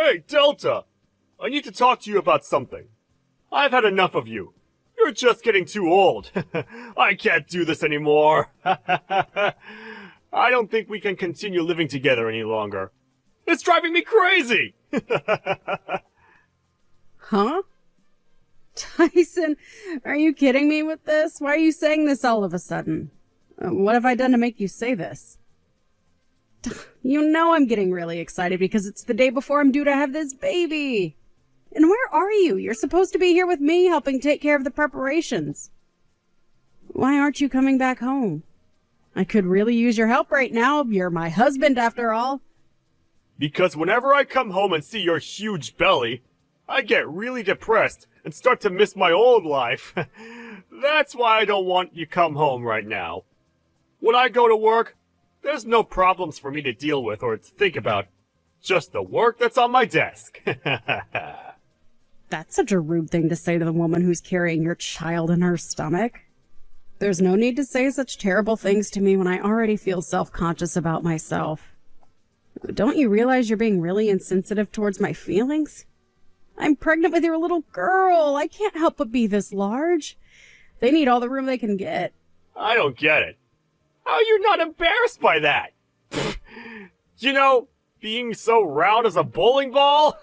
Hey, Delta! I need to talk to you about something. I've had enough of you. You're just getting too old. I can't do this anymore. I don't think we can continue living together any longer. It's driving me crazy! Huh? Tyson, are you kidding me with this? Why are you saying this all of a sudden? What have I done to make you say this? You know I'm getting really excited because it's the day before I'm due to have this baby. And where are you? You're supposed to be here with me helping take care of the preparations. Why aren't you coming back home? I could really use your help right now. You're my husband after all. Because whenever I come home and see your huge belly, I get really depressed and start to miss my old life. That's why I don't want you come home right now. When I go to work, there's no problems for me to deal with or to think about. Just the work that's on my desk. That's such a rude thing to say to the woman who's carrying your child in her stomach. There's no need to say such terrible things to me when I already feel self-conscious about myself. Don't you realize you're being really insensitive towards my feelings? I'm pregnant with your little girl. I can't help but be this large. They need all the room they can get. I don't get it. How are you not embarrassed by that? You know, being so round as a bowling ball?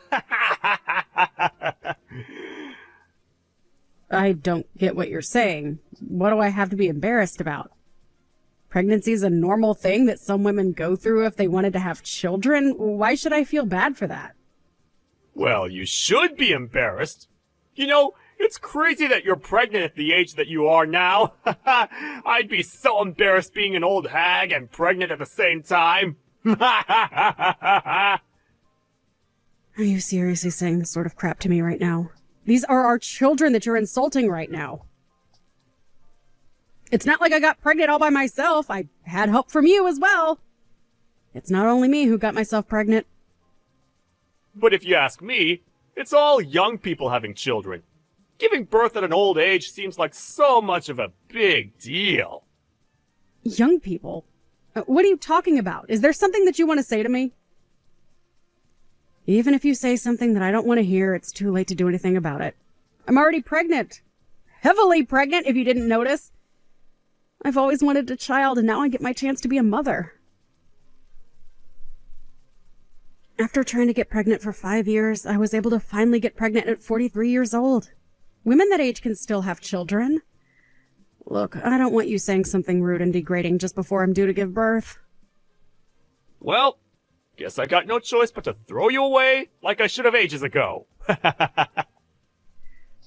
I don't get what you're saying. What do I have to be embarrassed about? Pregnancy is a normal thing that some women go through if they wanted to have children. Why should I feel bad for that? Well, you should be embarrassed. You know, it's crazy that you're pregnant at the age that you are now. I'd be so embarrassed being an old hag and pregnant at the same time. Are you seriously saying this sort of crap to me right now? These are our children that you're insulting right now. It's not like I got pregnant all by myself. I had help from you as well. It's not only me who got myself pregnant. But if you ask me, it's all young people having children. Giving birth at an old age seems like so much of a big deal. Young people? What are you talking about? Is there something that you want to say to me? Even if you say something that I don't want to hear, it's too late to do anything about it. I'm already pregnant. Heavily pregnant, if you didn't notice. I've always wanted a child, and now I get my chance to be a mother. After trying to get pregnant for 5 years, I was able to finally get pregnant at 43 years old. Women that age can still have children. Look, I don't want you saying something rude and degrading just before I'm due to give birth. Well, guess I got no choice but to throw you away like I should have ages ago.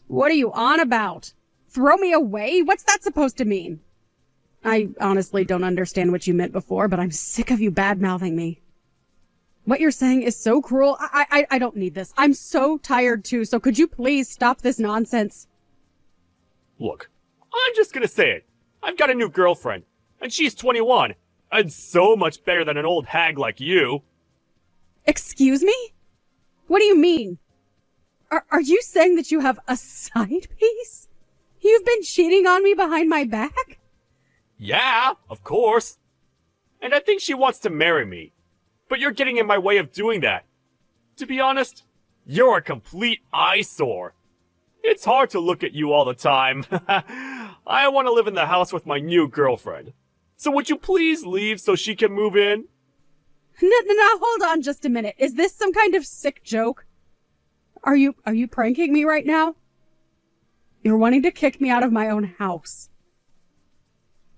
What are you on about? Throw me away? What's that supposed to mean? I honestly don't understand what you meant before, but I'm sick of you bad-mouthing me. What you're saying is so cruel. I don't need this. I'm so tired too, so could you please stop this nonsense? Look, I'm just gonna say it. I've got a new girlfriend, and she's 21, and so much better than an old hag like you. Excuse me? What do you mean? Are you saying that you have a side piece? You've been cheating on me behind my back? Yeah, of course. And I think she wants to marry me. But you're getting in my way of doing that. To be honest, you're a complete eyesore. It's hard to look at you all the time. I want to live in the house with my new girlfriend. So would you please leave so she can move in? No, hold on just a minute. Is this some kind of sick joke? Are you pranking me right now? You're wanting to kick me out of my own house.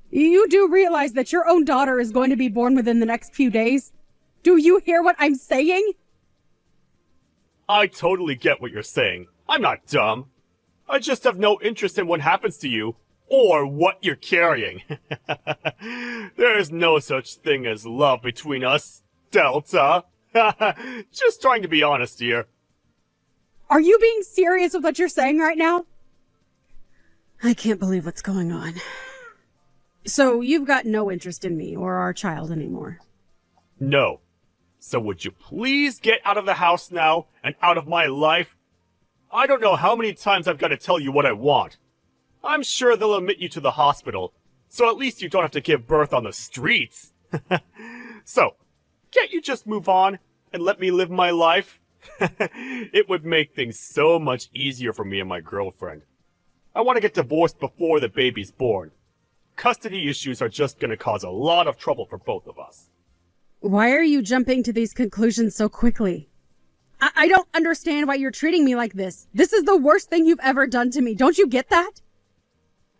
You do realize that your own daughter is going to be born within the next few days? Do you hear what I'm saying? I totally get what you're saying. I'm not dumb. I just have no interest in what happens to you, or what you're carrying. There is no such thing as love between us, Delta. Just trying to be honest here. Are you being serious with what you're saying right now? I can't believe what's going on. So you've got no interest in me or our child anymore? No. So would you please get out of the house now and out of my life? I don't know how many times I've got to tell you what I want. I'm sure they'll admit you to the hospital, so at least you don't have to give birth on the streets. So, can't you just move on and let me live my life? It would make things so much easier for me and my girlfriend. I want to get divorced before the baby's born. Custody issues are just going to cause a lot of trouble for both of us. Why are you jumping to these conclusions so quickly? I don't understand why you're treating me like this. This is the worst thing you've ever done to me. Don't you get that?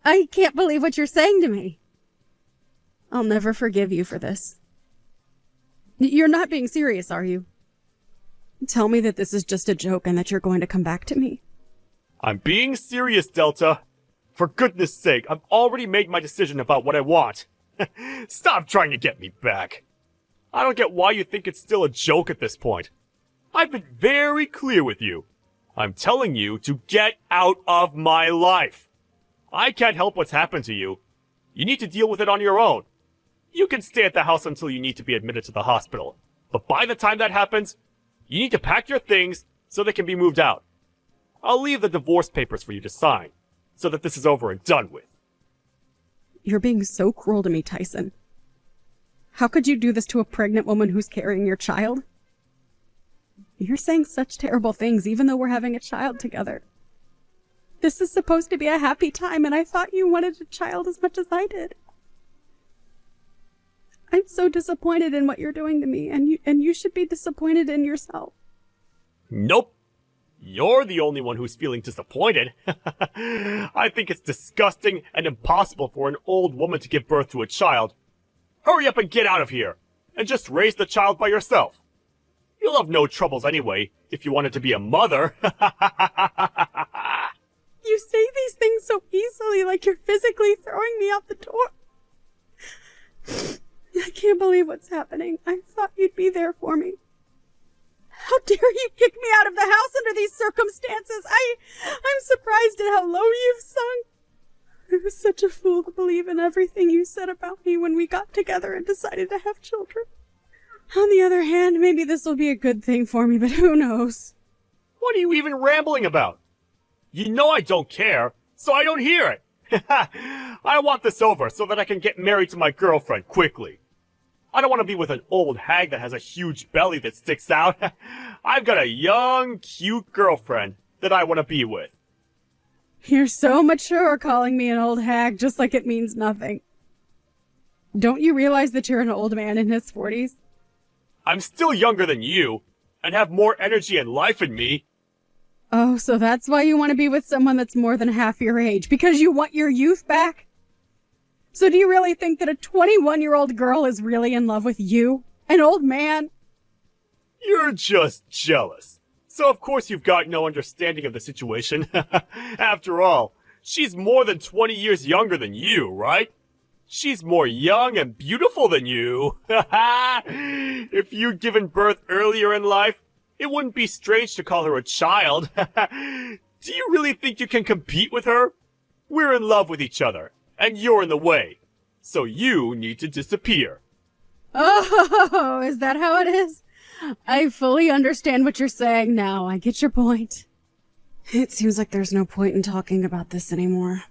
I can't believe what you're saying to me. I'll never forgive you for this. You're not being serious, are you? Tell me that this is just a joke and that you're going to come back to me. I'm being serious, Delta. For goodness sake, I've already made my decision about what I want. Stop trying to get me back. I don't get why you think it's still a joke at this point. I've been very clear with you. I'm telling you to get out of my life. I can't help what's happened to you. You need to deal with it on your own. You can stay at the house until you need to be admitted to the hospital. But by the time that happens, you need to pack your things so they can be moved out. I'll leave the divorce papers for you to sign, so that this is over and done with. You're being so cruel to me, Tyson. How could you do this to a pregnant woman who's carrying your child? You're saying such terrible things, even though we're having a child together. This is supposed to be a happy time, and I thought you wanted a child as much as I did. I'm so disappointed in what you're doing to me, and you should be disappointed in yourself. Nope. You're the only one who's feeling disappointed. I think it's disgusting and impossible for an old woman to give birth to a child. Hurry up and get out of here, and just raise the child by yourself. You'll have no troubles anyway, if you wanted to be a mother. You say these things so easily, like you're physically throwing me out the door. I can't believe what's happening. I thought you'd be there for me. How dare you kick me out of the house under these circumstances? I'm surprised at how low you've sunk. I was such a fool to believe in everything you said about me when we got together and decided to have children. On the other hand, maybe this will be a good thing for me, but who knows? What are you even rambling about? You know I don't care, so I don't hear it. I want this over so that I can get married to my girlfriend quickly. I don't want to be with an old hag that has a huge belly that sticks out. I've got a young, cute girlfriend that I want to be with. You're so mature calling me an old hag just like it means nothing. Don't you realize that you're an old man in his 40s? I'm still younger than you, and have more energy and life in me. Oh, so that's why you want to be with someone that's more than half your age, because you want your youth back? So do you really think that a 21-year-old girl is really in love with you, an old man? You're just jealous. So of course you've got no understanding of the situation. After all, she's more than 20 years younger than you, right? She's more young and beautiful than you. If you'd given birth earlier in life, it wouldn't be strange to call her a child. Do you really think you can compete with her? We're in love with each other, and you're in the way. So you need to disappear. Oh, is that how it is? I fully understand what you're saying now. I get your point. It seems like there's no point in talking about this anymore.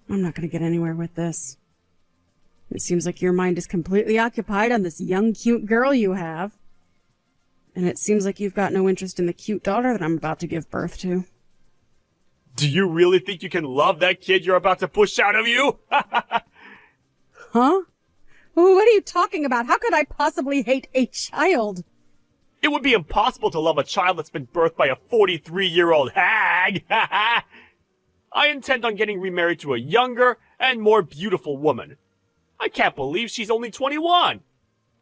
I'm not going to get anywhere with this. It seems like your mind is completely occupied on this young, cute girl you have. And it seems like you've got no interest in the cute daughter that I'm about to give birth to. Do you really think you can love that kid you're about to push out of you? Huh? What are you talking about? How could I possibly hate a child? It would be impossible to love a child that's been birthed by a 43-year-old hag. I intend on getting remarried to a younger and more beautiful woman. I can't believe she's only 21.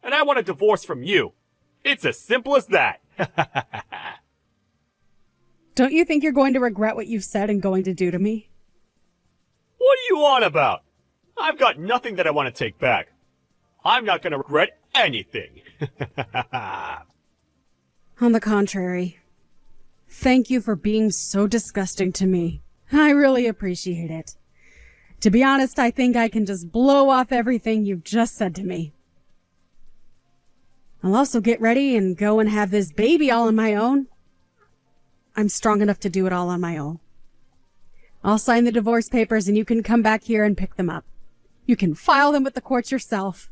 And I want a divorce from you. It's as simple as that. Don't you think you're going to regret what you've said and going to do to me? What are you on about? I've got nothing that I want to take back. I'm not going to regret anything. On the contrary, thank you for being so disgusting to me. I really appreciate it. To be honest, I think I can just blow off everything you've just said to me. I'll also get ready and go and have this baby all on my own. I'm strong enough to do it all on my own. I'll sign the divorce papers and you can come back here and pick them up. You can file them with the courts yourself.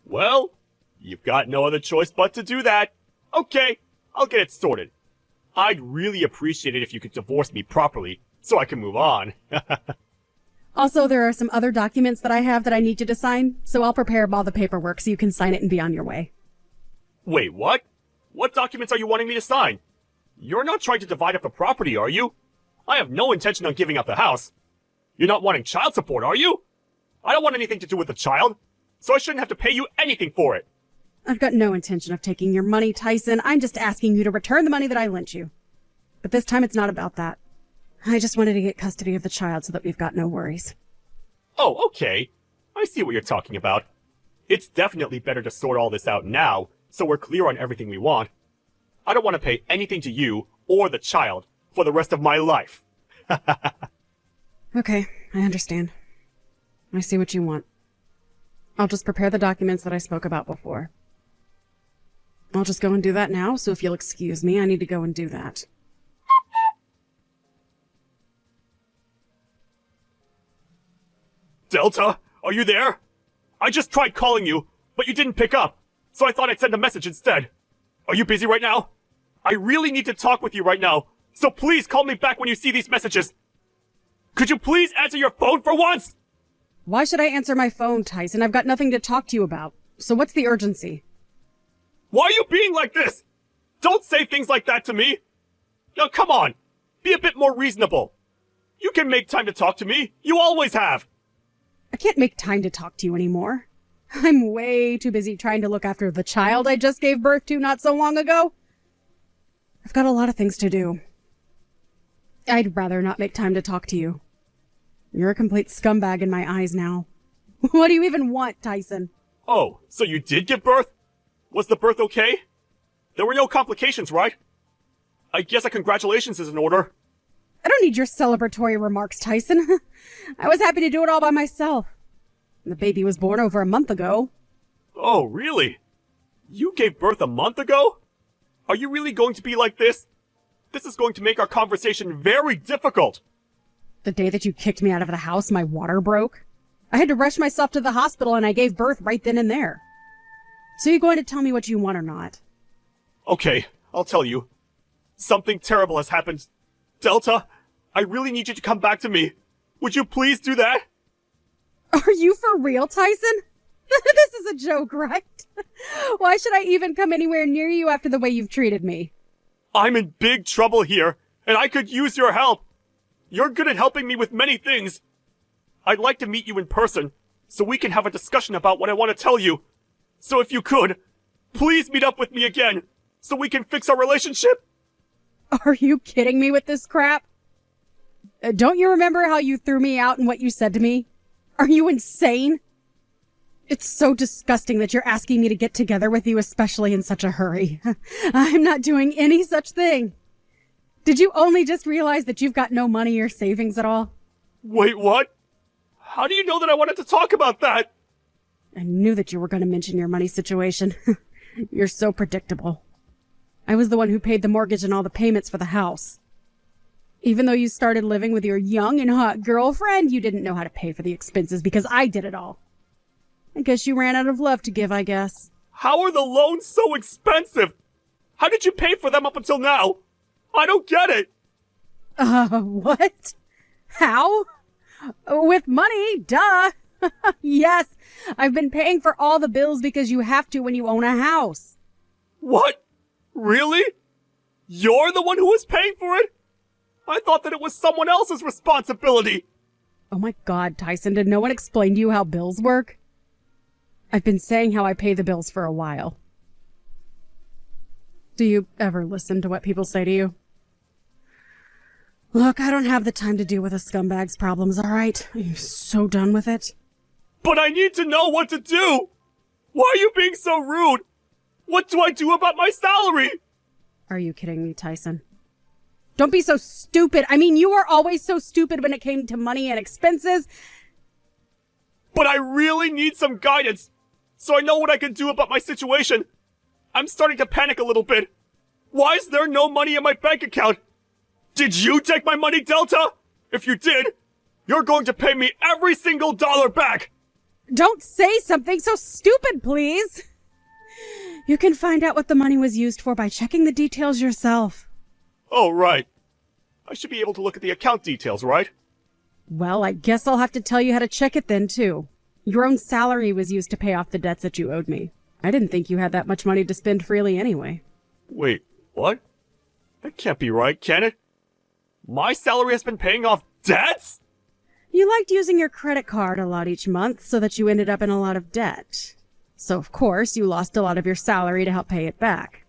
Well, you've got no other choice but to do that. Okay, I'll get it sorted. I'd really appreciate it if you could divorce me properly, so I can move on. Also, there are some other documents that I have that I need you to sign, so I'll prepare all the paperwork so you can sign it and be on your way. Wait, what? What documents are you wanting me to sign? You're not trying to divide up the property, are you? I have no intention on giving up the house. You're not wanting child support, are you? I don't want anything to do with the child, so I shouldn't have to pay you anything for it. I've got no intention of taking your money, Tyson. I'm just asking you to return the money that I lent you. But this time it's not about that. I just wanted to get custody of the child so that we've got no worries. Oh, okay. I see what you're talking about. It's definitely better to sort all this out now, so we're clear on everything we want. I don't want to pay anything to you or the child for the rest of my life. Okay, I understand. I see what you want. I'll just prepare the documents that I spoke about before. I'll just go and do that now, so if you'll excuse me, I need to go and do that. Delta, are you there? I just tried calling you, but you didn't pick up, so I thought I'd send a message instead. Are you busy right now? I really need to talk with you right now, so please call me back when you see these messages. Could you please answer your phone for once? Why should I answer my phone, Tyson? I've got nothing to talk to you about. So what's the urgency? Why are you being like this? Don't say things like that to me. Now come on, be a bit more reasonable. You can make time to talk to me. You always have. I can't make time to talk to you anymore. I'm way too busy trying to look after the child I just gave birth to not so long ago. I've got a lot of things to do. I'd rather not make time to talk to you. You're a complete scumbag in my eyes now. What do you even want, Tyson? Oh, so you did give birth? Was the birth okay? There were no complications, right? I guess a congratulations is in order. I don't need your celebratory remarks, Tyson. I was happy to do it all by myself. The baby was born over a month ago. Oh, really? You gave birth a month ago? Are you really going to be like this? This is going to make our conversation very difficult. The day that you kicked me out of the house, my water broke. I had to rush myself to the hospital and I gave birth right then and there. So you're going to tell me what you want or not? Okay, I'll tell you. Something terrible has happened. Delta, I really need you to come back to me. Would you please do that? Are you for real, Tyson? This is a joke, right? Why should I even come anywhere near you after the way you've treated me? I'm in big trouble here, and I could use your help. You're good at helping me with many things. I'd like to meet you in person, so we can have a discussion about what I want to tell you. So if you could, please meet up with me again, so we can fix our relationship. Are you kidding me with this crap? Don't you remember how you threw me out and what you said to me? Are you insane? It's so disgusting that you're asking me to get together with you, especially in such a hurry. I'm not doing any such thing. Did you only just realize that you've got no money or savings at all? Wait, what? How do you know that I wanted to talk about that? I knew that you were going to mention your money situation. You're so predictable. I was the one who paid the mortgage and all the payments for the house. Even though you started living with your young and hot girlfriend, you didn't know how to pay for the expenses because I did it all. I guess you ran out of love to give, I guess. How are the loans so expensive? How did you pay for them up until now? I don't get it. What? How? With money, duh. Yes, I've been paying for all the bills because you have to when you own a house. What? Really? You're the one who was paying for it? I thought that it was someone else's responsibility. Oh my God, Tyson, did no one explain to you how bills work? I've been saying how I pay the bills for a while. Do you ever listen to what people say to you? Look, I don't have the time to deal with a scumbag's problems, all right? I'm so done with it. But I need to know what to do. Why are you being so rude? What do I do about my salary? Are you kidding me, Tyson? Don't be so stupid. I mean, you were always so stupid when it came to money and expenses. But I really need some guidance, so I know what I can do about my situation. I'm starting to panic a little bit. Why is there no money in my bank account? Did you take my money, Delta? If you did, you're going to pay me every single dollar back. Don't say something so stupid, please. You can find out what the money was used for by checking the details yourself. Oh, right. I should be able to look at the account details, right? Well, I guess I'll have to tell you how to check it then, too. Your own salary was used to pay off the debts that you owed me. I didn't think you had that much money to spend freely anyway. Wait, what? That can't be right, can it? My salary has been paying off debts? You liked using your credit card a lot each month so that you ended up in a lot of debt. So, of course, you lost a lot of your salary to help pay it back.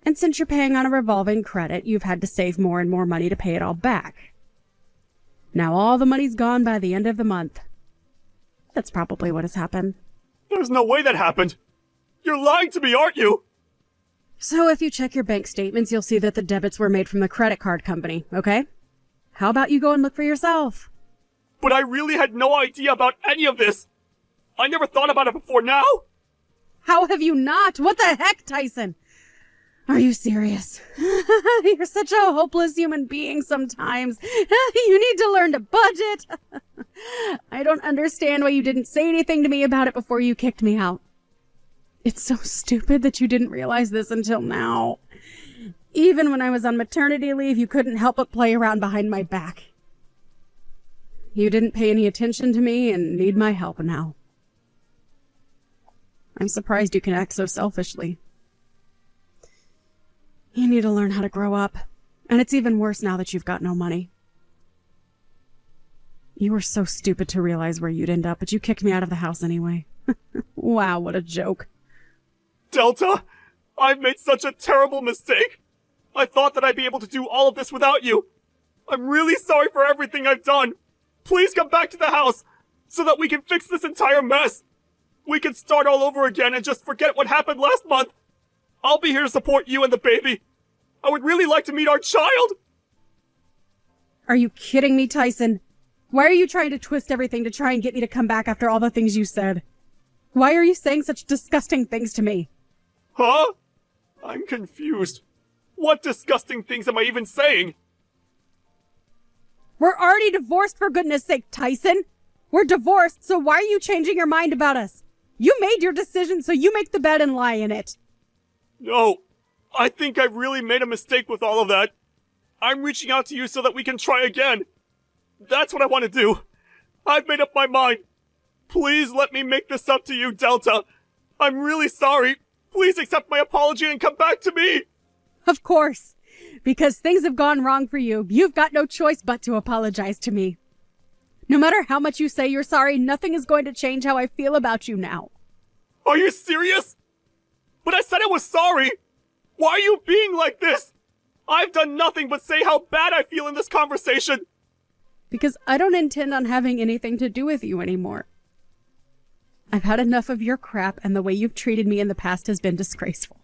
And since you're paying on a revolving credit, you've had to save more and more money to pay it all back. Now all the money's gone by the end of the month. That's probably what has happened. There's no way that happened. You're lying to me, aren't you? So if you check your bank statements, you'll see that the debits were made from the credit card company, okay? How about you go and look for yourself? But I really had no idea about any of this. I never thought about it before now. How have you not? What the heck, Tyson? Are you serious? You're such a hopeless human being sometimes. You need to learn to budget. I don't understand why you didn't say anything to me about it before you kicked me out. It's so stupid that you didn't realize this until now. Even when I was on maternity leave, you couldn't help but play around behind my back. You didn't pay any attention to me and need my help now. I'm surprised you can act so selfishly. You need to learn how to grow up. And it's even worse now that you've got no money. You were so stupid to realize where you'd end up, but you kicked me out of the house anyway. Wow, what a joke. Delta, I've made such a terrible mistake. I thought that I'd be able to do all of this without you. I'm really sorry for everything I've done. Please come back to the house so that we can fix this entire mess. We can start all over again and just forget what happened last month. I'll be here to support you and the baby. I would really like to meet our child. Are you kidding me, Tyson? Why are you trying to twist everything to try and get me to come back after all the things you said? Why are you saying such disgusting things to me? Huh? I'm confused. What disgusting things am I even saying? We're already divorced, for goodness sake, Tyson. We're divorced, so why are you changing your mind about us? You made your decision, so you make the bed and lie in it. No, I think I've really made a mistake with all of that. I'm reaching out to you so that we can try again. That's what I want to do. I've made up my mind. Please let me make this up to you, Delta. I'm really sorry. Please accept my apology and come back to me. Of course. Because things have gone wrong for you. You've got no choice but to apologize to me. No matter how much you say you're sorry, nothing is going to change how I feel about you now. Are you serious? But I said I was sorry. Why are you being like this? I've done nothing but say how bad I feel in this conversation. Because I don't intend on having anything to do with you anymore. I've had enough of your crap, and the way you've treated me in the past has been disgraceful.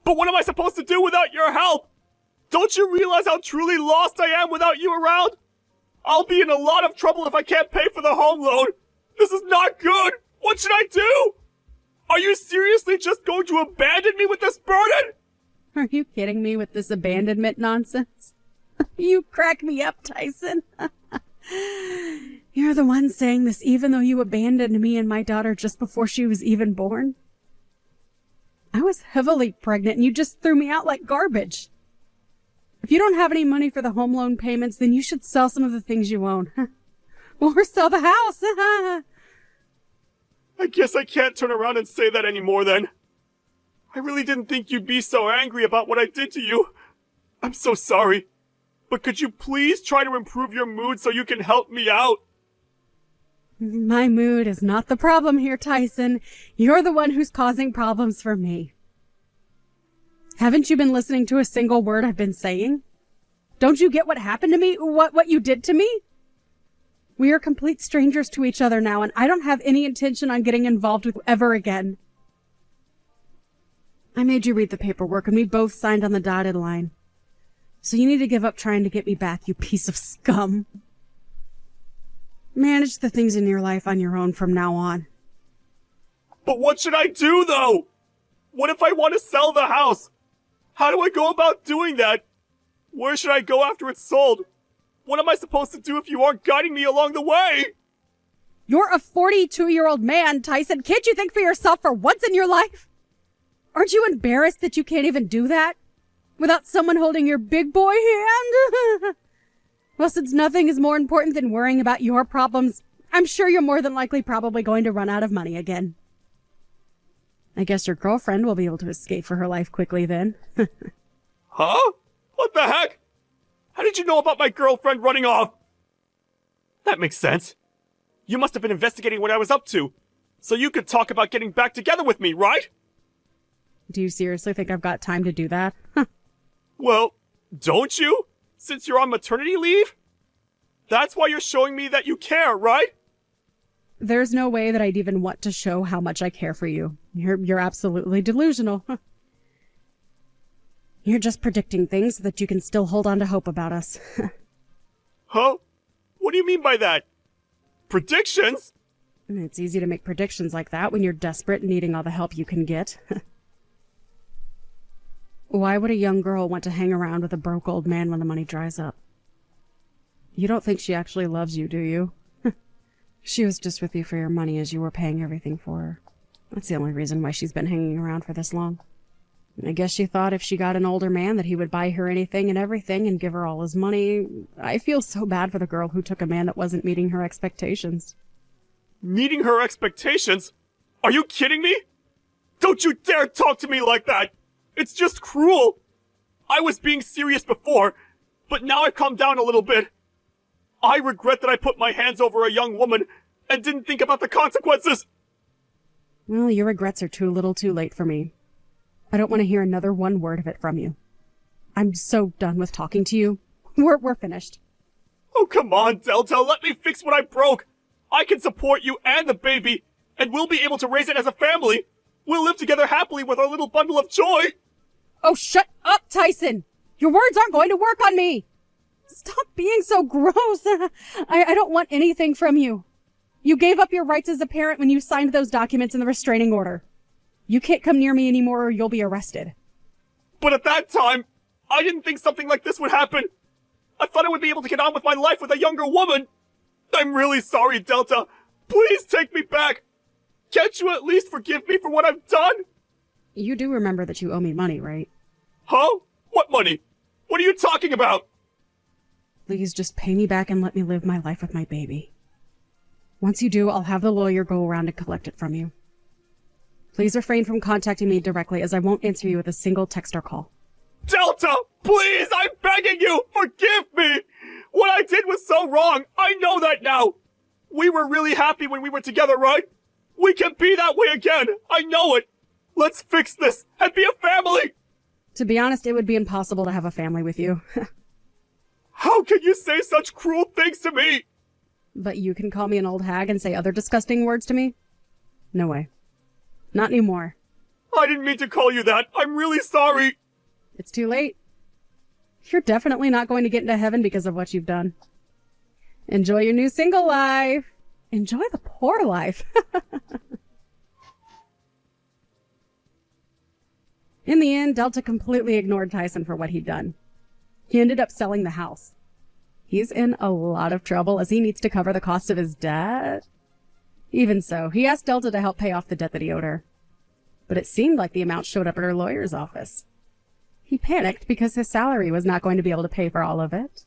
But what am I supposed to do without your help? Don't you realize how truly lost I am without you around? I'll be in a lot of trouble if I can't pay for the home loan. This is not good. What should I do? Are you seriously just going to abandon me with this burden? Are you kidding me with this abandonment nonsense? You crack me up, Tyson. You're the one saying this even though you abandoned me and my daughter just before she was even born? I was heavily pregnant and you just threw me out like garbage. If you don't have any money for the home loan payments, then you should sell some of the things you own. Or sell the house. I guess I can't turn around and say that anymore then. I really didn't think you'd be so angry about what I did to you. I'm so sorry. But could you please try to improve your mood so you can help me out? My mood is not the problem here, Tyson. You're the one who's causing problems for me. Haven't you been listening to a single word I've been saying? Don't you get what happened to me? What you did to me? We are complete strangers to each other now, and I don't have any intention on getting involved with you ever again. I made you read the paperwork, and we both signed on the dotted line. So you need to give up trying to get me back, you piece of scum. Manage the things in your life on your own from now on. But what should I do, though? What if I want to sell the house? How do I go about doing that? Where should I go after it's sold? What am I supposed to do if you aren't guiding me along the way? You're a 42-year-old man, Tyson. Can't you think for yourself for once in your life? Aren't you embarrassed that you can't even do that? Without someone holding your big boy hand? Well, since nothing is more important than worrying about your problems, I'm sure you're more than likely probably going to run out of money again. I guess your girlfriend will be able to escape for her life quickly then. Huh? What the heck? How did you know about my girlfriend running off? That makes sense. You must have been investigating what I was up to, so you could talk about getting back together with me, right? Do you seriously think I've got time to do that? Well, don't you? Since you're on maternity leave? That's why you're showing me that you care, right? There's no way that I'd even want to show how much I care for you. You're absolutely delusional. You're just predicting things so that you can still hold on to hope about us. Huh? What do you mean by that? Predictions? It's easy to make predictions like that when you're desperate and needing all the help you can get. Why would a young girl want to hang around with a broke old man when the money dries up? You don't think she actually loves you, do you? She was just with you for your money as you were paying everything for her. That's the only reason why she's been hanging around for this long. I guess she thought if she got an older man that he would buy her anything and everything and give her all his money. I feel so bad for the girl who took a man that wasn't meeting her expectations. Meeting her expectations? Are you kidding me? Don't you dare talk to me like that! It's just cruel! I was being serious before, but now I've calmed down a little bit. I regret that I put my hands over a young woman and didn't think about the consequences! Well, your regrets are too little too late for me. I don't want to hear another one word of it from you. I'm so done with talking to you. We're finished. Oh, come on, Delta, let me fix what I broke! I can support you and the baby, and we'll be able to raise it as a family! We'll live together happily with our little bundle of joy! Oh, shut up, Tyson! Your words aren't going to work on me! Stop being so gross! I don't want anything from you. You gave up your rights as a parent when you signed those documents in the restraining order. You can't come near me anymore or you'll be arrested. But at that time, I didn't think something like this would happen. I thought I would be able to get on with my life with a younger woman. I'm really sorry, Delta. Please take me back. Can't you at least forgive me for what I've done? You do remember that you owe me money, right? Huh? What money? What are you talking about? Please just pay me back and let me live my life with my baby. Once you do, I'll have the lawyer go around and collect it from you. Please refrain from contacting me directly, as I won't answer you with a single text or call. Delta! Please, I'm begging you! Forgive me! What I did was so wrong! I know that now! We were really happy when we were together, right? We can be that way again! I know it! Let's fix this and be a family! To be honest, it would be impossible to have a family with you. How can you say such cruel things to me? But you can call me an old hag and say other disgusting words to me? No way. Not anymore. I didn't mean to call you that. I'm really sorry. It's too late. You're definitely not going to get into heaven because of what you've done. Enjoy your new single life. Enjoy the poor life. In the end, Delta completely ignored Tyson for what he'd done. He ended up selling the house. He's in a lot of trouble as he needs to cover the cost of his debt. Even so, he asked Delta to help pay off the debt that he owed her. But it seemed like the amount showed up at her lawyer's office. He panicked because his salary was not going to be able to pay for all of it.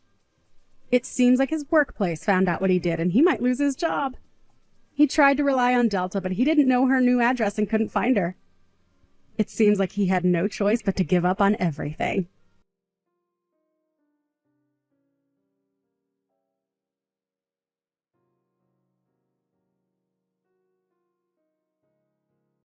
It seems like his workplace found out what he did and he might lose his job. He tried to rely on Delta, but he didn't know her new address and couldn't find her. It seems like he had no choice but to give up on everything.